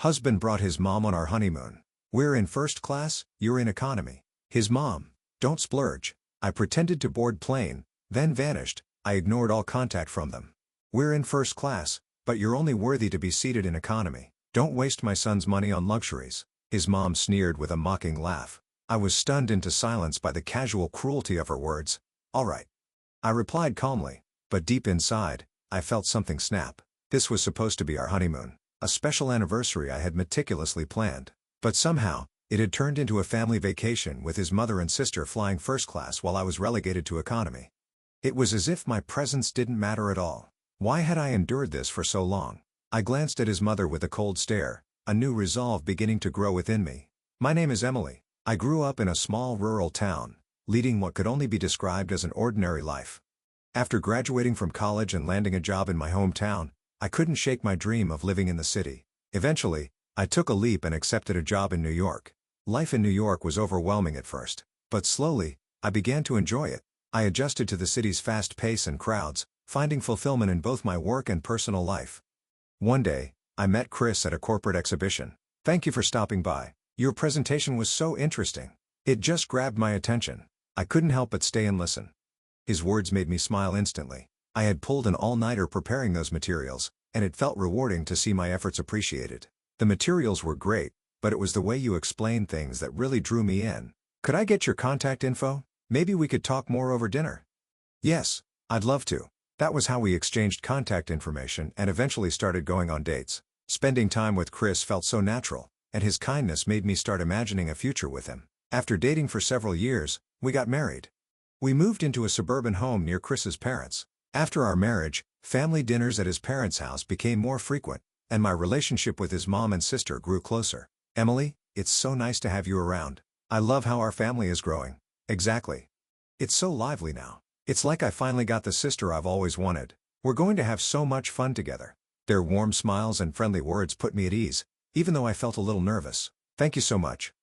Husband brought his mom on our honeymoon. We're in first class, you're in economy. His mom, don't splurge. I pretended to board plane, then vanished. I ignored all contact from them. We're in first class, but you're only worthy to be seated in economy. Don't waste my son's money on luxuries. His mom sneered with a mocking laugh. I was stunned into silence by the casual cruelty of her words. All right. I replied calmly, but deep inside, I felt something snap. This was supposed to be our honeymoon, a special anniversary I had meticulously planned. But somehow, it had turned into a family vacation with his mother and sister flying first class while I was relegated to economy. It was as if my presence didn't matter at all. Why had I endured this for so long? I glanced at his mother with a cold stare, a new resolve beginning to grow within me. My name is Emily. I grew up in a small rural town, leading what could only be described as an ordinary life. After graduating from college and landing a job in my hometown, I couldn't shake my dream of living in the city. Eventually, I took a leap and accepted a job in New York. Life in New York was overwhelming at first, but slowly, I began to enjoy it. I adjusted to the city's fast pace and crowds, finding fulfillment in both my work and personal life. One day, I met Chris at a corporate exhibition. Thank you for stopping by. Your presentation was so interesting. It just grabbed my attention. I couldn't help but stay and listen. His words made me smile instantly. I had pulled an all-nighter preparing those materials, and it felt rewarding to see my efforts appreciated. The materials were great, but it was the way you explained things that really drew me in. Could I get your contact info? Maybe we could talk more over dinner. Yes, I'd love to. That was how we exchanged contact information and eventually started going on dates. Spending time with Chris felt so natural, and his kindness made me start imagining a future with him. After dating for several years, we got married. We moved into a suburban home near Chris's parents. After our marriage, family dinners at his parents' house became more frequent, and my relationship with his mom and sister grew closer. Emily, it's so nice to have you around. I love how our family is growing. Exactly. It's so lively now. It's like I finally got the sister I've always wanted. We're going to have so much fun together. Their warm smiles and friendly words put me at ease, even though I felt a little nervous. Thank you so much.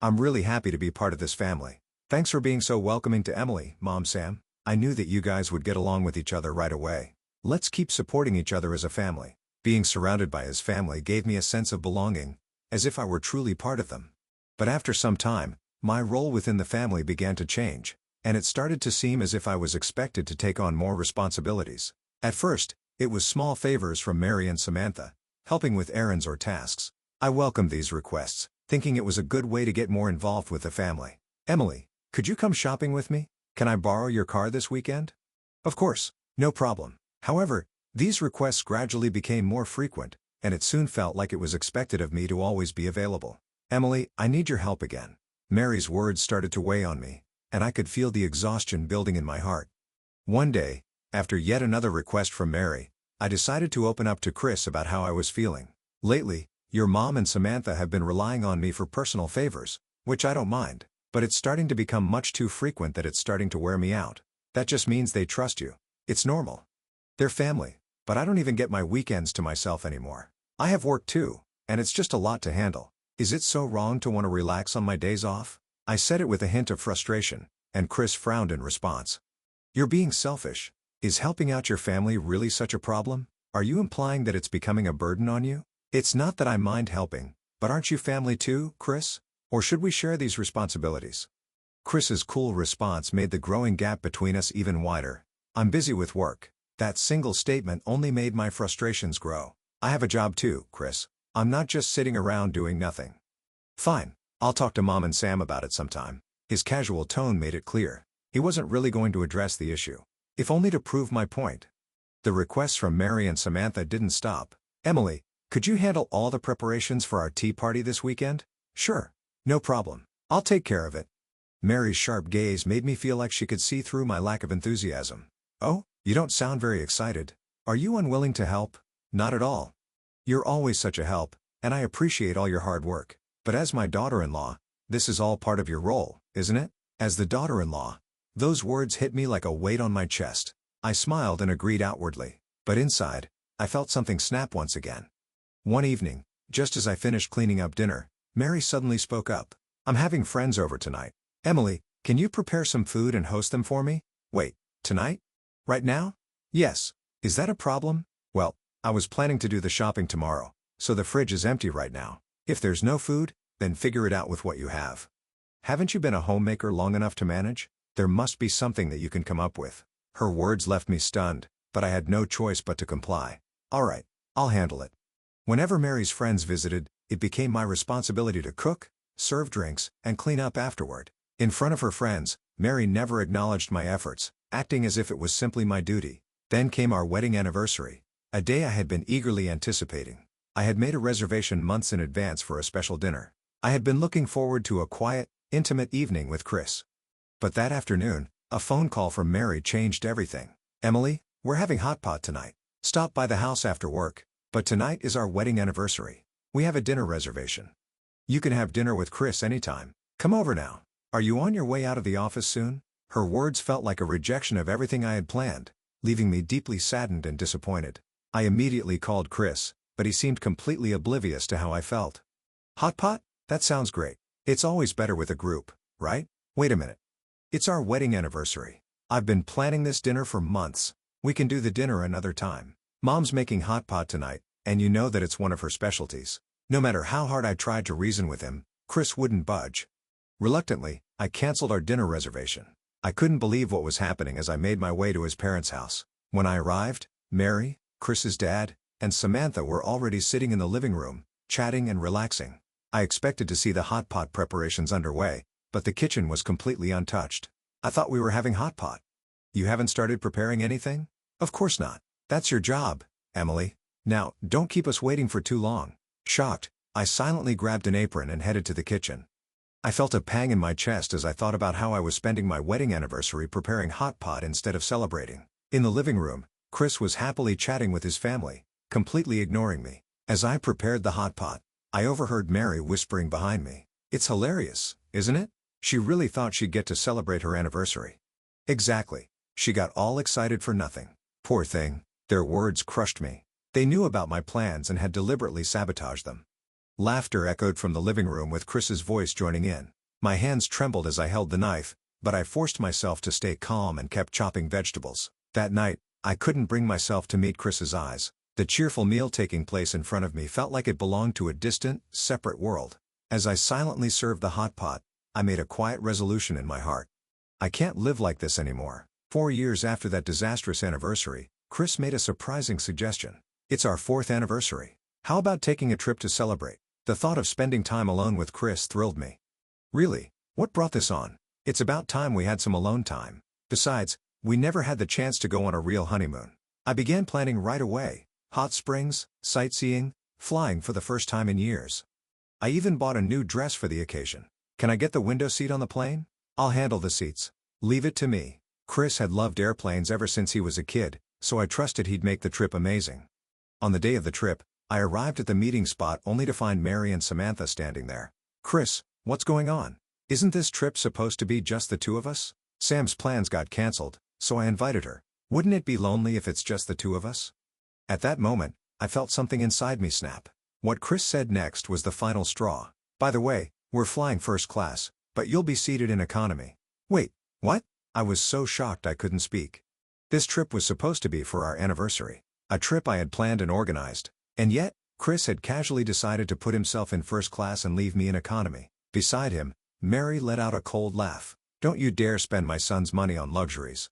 I'm really happy to be part of this family. Thanks for being so welcoming to Emily, Mom Sam. I knew that you guys would get along with each other right away. Let's keep supporting each other as a family. Being surrounded by his family gave me a sense of belonging, as if I were truly part of them. But after some time, my role within the family began to change, and it started to seem as if I was expected to take on more responsibilities. At first, it was small favors from Mary and Samantha, helping with errands or tasks. I welcomed these requests, thinking it was a good way to get more involved with the family. Emily, could you come shopping with me? Can I borrow your car this weekend? Of course, no problem. However, these requests gradually became more frequent, and it soon felt like it was expected of me to always be available. Emily, I need your help again. Mary's words started to weigh on me, and I could feel the exhaustion building in my heart. One day, after yet another request from Mary, I decided to open up to Chris about how I was feeling. Lately, your mom and Samantha have been relying on me for personal favors, which I don't mind, but it's starting to become much too frequent that it's starting to wear me out. That just means they trust you. It's normal. They're family, but I don't even get my weekends to myself anymore. I have work too, and it's just a lot to handle. Is it so wrong to want to relax on my days off? I said it with a hint of frustration, and Chris frowned in response. You're being selfish. Is helping out your family really such a problem? Are you implying that it's becoming a burden on you? It's not that I mind helping, but aren't you family too, Chris? Or should we share these responsibilities? Chris's cool response made the growing gap between us even wider. I'm busy with work. That single statement only made my frustrations grow. I have a job too, Chris. I'm not just sitting around doing nothing. Fine, I'll talk to Mom and Sam about it sometime. His casual tone made it clear. He wasn't really going to address the issue, if only to prove my point. The requests from Mary and Samantha didn't stop. Emily, could you handle all the preparations for our tea party this weekend? Sure, no problem. I'll take care of it. Mary's sharp gaze made me feel like she could see through my lack of enthusiasm. Oh, you don't sound very excited. Are you unwilling to help? Not at all. You're always such a help, and I appreciate all your hard work. But as my daughter-in-law, this is all part of your role, isn't it? As the daughter-in-law, those words hit me like a weight on my chest. I smiled and agreed outwardly, but inside, I felt something snap once again. One evening, just as I finished cleaning up dinner, Mary suddenly spoke up. I'm having friends over tonight. Emily, can you prepare some food and host them for me? Wait, tonight? Right now? Yes. Is that a problem? Well, I was planning to do the shopping tomorrow, so the fridge is empty right now. If there's no food, then figure it out with what you have. Haven't you been a homemaker long enough to manage? There must be something that you can come up with. Her words left me stunned, but I had no choice but to comply. All right, I'll handle it. Whenever Mary's friends visited, it became my responsibility to cook, serve drinks, and clean up afterward. In front of her friends, Mary never acknowledged my efforts, acting as if it was simply my duty. Then came our wedding anniversary, a day I had been eagerly anticipating. I had made a reservation months in advance for a special dinner. I had been looking forward to a quiet, intimate evening with Chris. But that afternoon, a phone call from Mary changed everything. Emily, we're having hot pot tonight. Stop by the house after work, but tonight is our wedding anniversary. We have a dinner reservation. You can have dinner with Chris anytime. Come over now. Are you on your way out of the office soon? Her words felt like a rejection of everything I had planned, leaving me deeply saddened and disappointed. I immediately called Chris, but he seemed completely oblivious to how I felt. Hot pot? That sounds great. It's always better with a group, right? Wait a minute. It's our wedding anniversary. I've been planning this dinner for months. We can do the dinner another time. Mom's making hot pot tonight, and you know that it's one of her specialties. No matter how hard I tried to reason with him, Chris wouldn't budge. Reluctantly, I canceled our dinner reservation. I couldn't believe what was happening as I made my way to his parents' house. When I arrived, Mary, Chris's dad, and Samantha were already sitting in the living room, chatting and relaxing. I expected to see the hot pot preparations underway, but the kitchen was completely untouched. I thought we were having hot pot. You haven't started preparing anything? Of course not. That's your job, Emily. Now, don't keep us waiting for too long. Shocked, I silently grabbed an apron and headed to the kitchen. I felt a pang in my chest as I thought about how I was spending my wedding anniversary preparing hot pot instead of celebrating. In the living room, Chris was happily chatting with his family, completely ignoring me. As I prepared the hot pot, I overheard Mary whispering behind me. It's hilarious, isn't it? She really thought she'd get to celebrate her anniversary. Exactly. She got all excited for nothing. Poor thing. Their words crushed me. They knew about my plans and had deliberately sabotaged them. Laughter echoed from the living room with Chris's voice joining in. My hands trembled as I held the knife, but I forced myself to stay calm and kept chopping vegetables. That night, I couldn't bring myself to meet Chris's eyes. The cheerful meal taking place in front of me felt like it belonged to a distant, separate world. As I silently served the hot pot, I made a quiet resolution in my heart. I can't live like this anymore. 4 years after that disastrous anniversary, Chris made a surprising suggestion. It's our 4th anniversary. How about taking a trip to celebrate? The thought of spending time alone with Chris thrilled me. Really? What brought this on? It's about time we had some alone time. Besides, we never had the chance to go on a real honeymoon. I began planning right away. Hot springs, sightseeing, flying for the first time in years. I even bought a new dress for the occasion. Can I get the window seat on the plane? I'll handle the seats. Leave it to me. Chris had loved airplanes ever since he was a kid, so I trusted he'd make the trip amazing. On the day of the trip, I arrived at the meeting spot only to find Mary and Samantha standing there. Chris, what's going on? Isn't this trip supposed to be just the two of us? Sam's plans got canceled, so I invited her. Wouldn't it be lonely if it's just the two of us? At that moment, I felt something inside me snap. What Chris said next was the final straw. By the way, we're flying first class, but you'll be seated in economy. Wait, what? I was so shocked I couldn't speak. This trip was supposed to be for our anniversary. A trip I had planned and organized. And yet, Chris had casually decided to put himself in first class and leave me in economy. Beside him, Mary let out a cold laugh. Don't you dare spend my son's money on luxuries.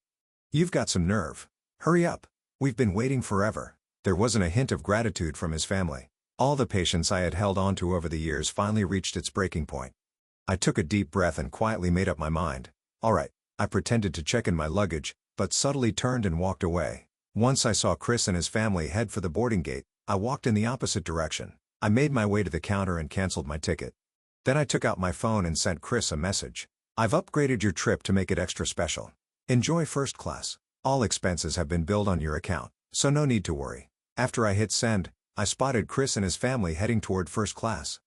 You've got some nerve. Hurry up. We've been waiting forever. There wasn't a hint of gratitude from his family. All the patience I had held on to over the years finally reached its breaking point. I took a deep breath and quietly made up my mind. All right, I pretended to check in my luggage, but subtly turned and walked away. Once I saw Chris and his family head for the boarding gate, I walked in the opposite direction. I made my way to the counter and canceled my ticket. Then I took out my phone and sent Chris a message. I've upgraded your trip to make it extra special. Enjoy first class. All expenses have been billed on your account, so no need to worry. After I hit send, I spotted Chris and his family heading toward first class.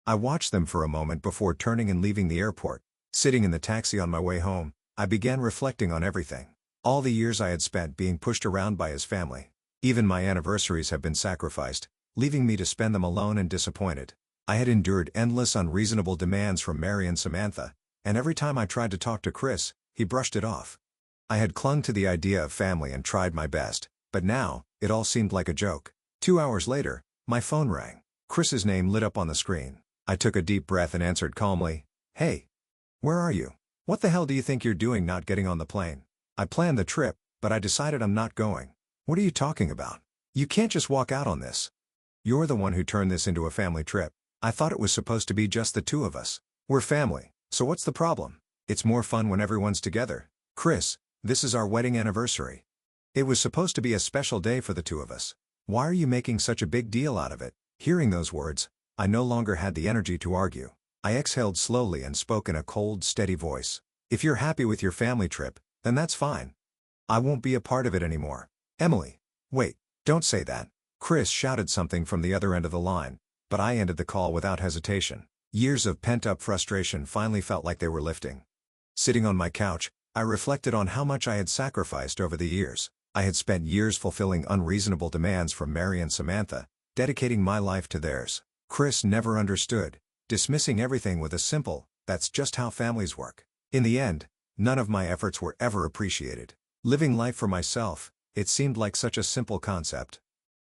I watched them for a moment before turning and leaving the airport. Sitting in the taxi on my way home, I began reflecting on everything. All the years I had spent being pushed around by his family. Even my anniversaries have been sacrificed, leaving me to spend them alone and disappointed. I had endured endless unreasonable demands from Mary and Samantha, and every time I tried to talk to Chris, he brushed it off. I had clung to the idea of family and tried my best, but now, it all seemed like a joke. 2 hours later, my phone rang. Chris's name lit up on the screen. I took a deep breath and answered calmly, "Hey. Where are you? What the hell do you think you're doing not getting on the plane? I planned the trip, but I decided I'm not going." "What are you talking about? You can't just walk out on this. You're the one who turned this into a family trip. I thought it was supposed to be just the two of us. We're family, so what's the problem? It's more fun when everyone's together." "Chris, this is our wedding anniversary. It was supposed to be a special day for the two of us. Why are you making such a big deal out of it?" Hearing those words, I no longer had the energy to argue. I exhaled slowly and spoke in a cold, steady voice. "If you're happy with your family trip, then that's fine. I won't be a part of it anymore." "Emily, wait, don't say that." Chris shouted something from the other end of the line, but I ended the call without hesitation. Years of pent-up frustration finally felt like they were lifting. Sitting on my couch, I reflected on how much I had sacrificed over the years. I had spent years fulfilling unreasonable demands from Mary and Samantha, dedicating my life to theirs. Chris never understood, dismissing everything with a simple, "That's just how families work." In the end, none of my efforts were ever appreciated. Living life for myself, it seemed like such a simple concept.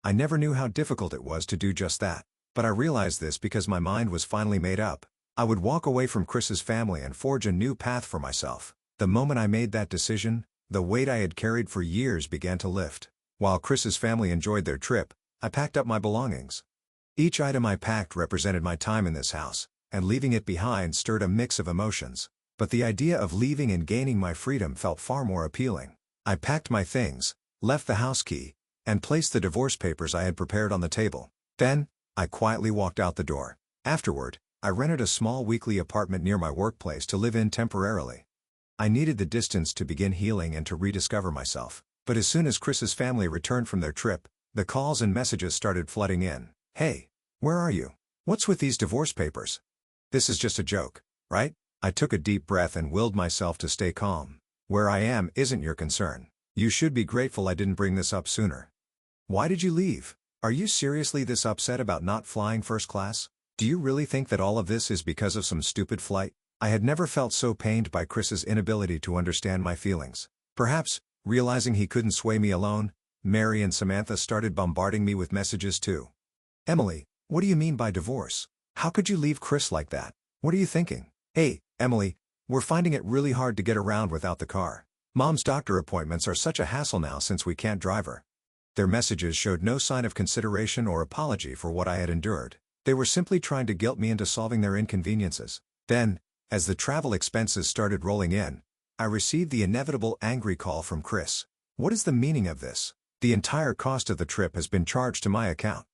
I never knew how difficult it was to do just that. But I realized this because my mind was finally made up. I would walk away from Chris's family and forge a new path for myself. The moment I made that decision, the weight I had carried for years began to lift. While Chris's family enjoyed their trip, I packed up my belongings. Each item I packed represented my time in this house, and leaving it behind stirred a mix of emotions. But the idea of leaving and gaining my freedom felt far more appealing. I packed my things, left the house key, and placed the divorce papers I had prepared on the table. Then, I quietly walked out the door. Afterward, I rented a small weekly apartment near my workplace to live in temporarily. I needed the distance to begin healing and to rediscover myself. But as soon as Chris's family returned from their trip, the calls and messages started flooding in. "Hey, where are you? What's with these divorce papers? This is just a joke, right?" I took a deep breath and willed myself to stay calm. "Where I am isn't your concern. You should be grateful I didn't bring this up sooner. Why did you leave? Are you seriously this upset about not flying first class? Do you really think that all of this is because of some stupid flight?" I had never felt so pained by Chris's inability to understand my feelings. Perhaps, realizing he couldn't sway me alone, Mary and Samantha started bombarding me with messages too. "Emily, what do you mean by divorce? How could you leave Chris like that? What are you thinking? Hey, Emily, we're finding it really hard to get around without the car. Mom's doctor appointments are such a hassle now since we can't drive her." Their messages showed no sign of consideration or apology for what I had endured. They were simply trying to guilt me into solving their inconveniences. Then, as the travel expenses started rolling in, I received the inevitable angry call from Chris. "What is the meaning of this? The entire cost of the trip has been charged to my account.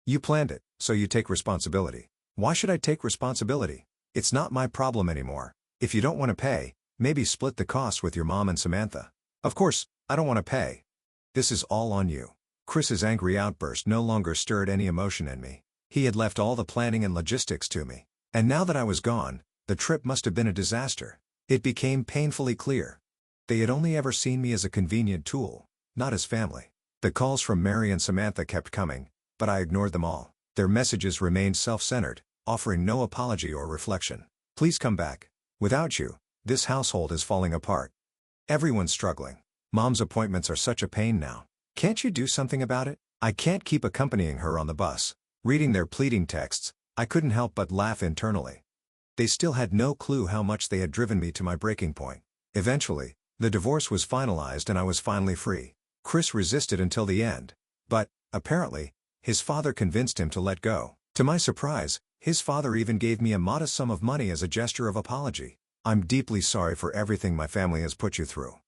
You planned it, so you take responsibility." "Why should I take responsibility? It's not my problem anymore. If you don't want to pay, maybe split the costs with your mom and Samantha." "Of course, I don't want to pay. This is all on you." Chris's angry outburst no longer stirred any emotion in me. He had left all the planning and logistics to me. And now that I was gone, the trip must have been a disaster. It became painfully clear. They had only ever seen me as a convenient tool, not as family. The calls from Mary and Samantha kept coming, but I ignored them all. Their messages remained self-centered, offering no apology or reflection. "Please come back. Without you, this household is falling apart. Everyone's struggling. Mom's appointments are such a pain now. Can't you do something about it?" I can't keep accompanying her on the bus. Reading their pleading texts, I couldn't help but laugh internally. They still had no clue how much they had driven me to my breaking point. Eventually, the divorce was finalized and I was finally free. Chris resisted until the end. But, apparently, his father convinced him to let go. To my surprise, his father even gave me a modest sum of money as a gesture of apology. "I'm deeply sorry for everything my family has put you through."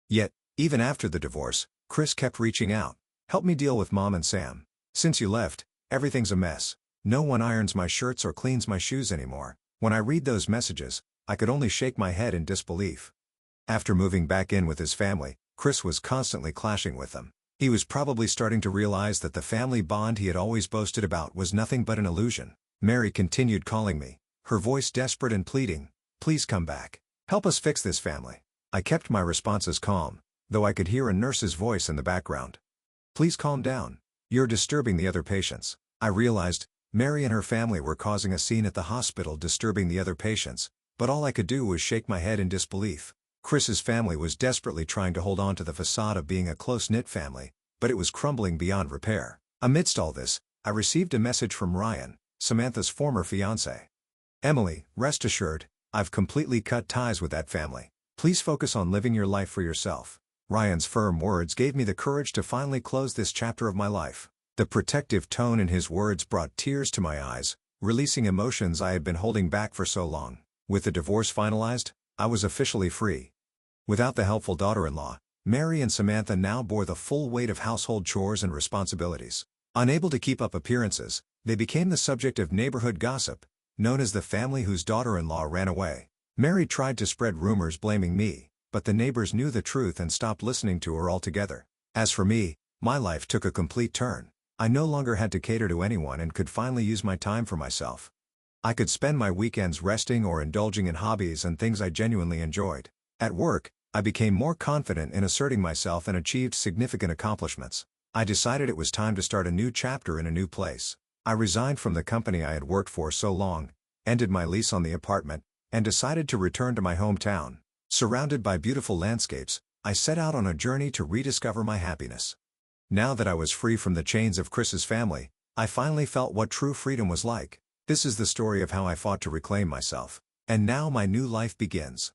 Yet, even after the divorce, Chris kept reaching out. "Help me deal with Mom and Sam. Since you left, everything's a mess. No one irons my shirts or cleans my shoes anymore." When I read those messages, I could only shake my head in disbelief. After moving back in with his family, Chris was constantly clashing with them. He was probably starting to realize that the family bond he had always boasted about was nothing but an illusion. Mary continued calling me, her voice desperate and pleading, "Please come back. Help us fix this family." I kept my responses calm, though I could hear a nurse's voice in the background. "Please calm down. You're disturbing the other patients." I realized Mary and her family were causing a scene at the hospital, disturbing the other patients, but all I could do was shake my head in disbelief. Chris's family was desperately trying to hold on to the facade of being a close-knit family, but it was crumbling beyond repair. Amidst all this, I received a message from Ryan, Samantha's former fiancé. "Emily, rest assured, I've completely cut ties with that family. Please focus on living your life for yourself." Ryan's firm words gave me the courage to finally close this chapter of my life. The protective tone in his words brought tears to my eyes, releasing emotions I had been holding back for so long. With the divorce finalized, I was officially free. Without the helpful daughter-in-law, Mary and Samantha now bore the full weight of household chores and responsibilities. Unable to keep up appearances, they became the subject of neighborhood gossip, known as the family whose daughter-in-law ran away. Mary tried to spread rumors blaming me, but the neighbors knew the truth and stopped listening to her altogether. As for me, my life took a complete turn. I no longer had to cater to anyone and could finally use my time for myself. I could spend my weekends resting or indulging in hobbies and things I genuinely enjoyed. At work, I became more confident in asserting myself and achieved significant accomplishments. I decided it was time to start a new chapter in a new place. I resigned from the company I had worked for so long, ended my lease on the apartment, and decided to return to my hometown. Surrounded by beautiful landscapes, I set out on a journey to rediscover my happiness. Now that I was free from the chains of Chris's family, I finally felt what true freedom was like. This is the story of how I fought to reclaim myself. And now my new life begins.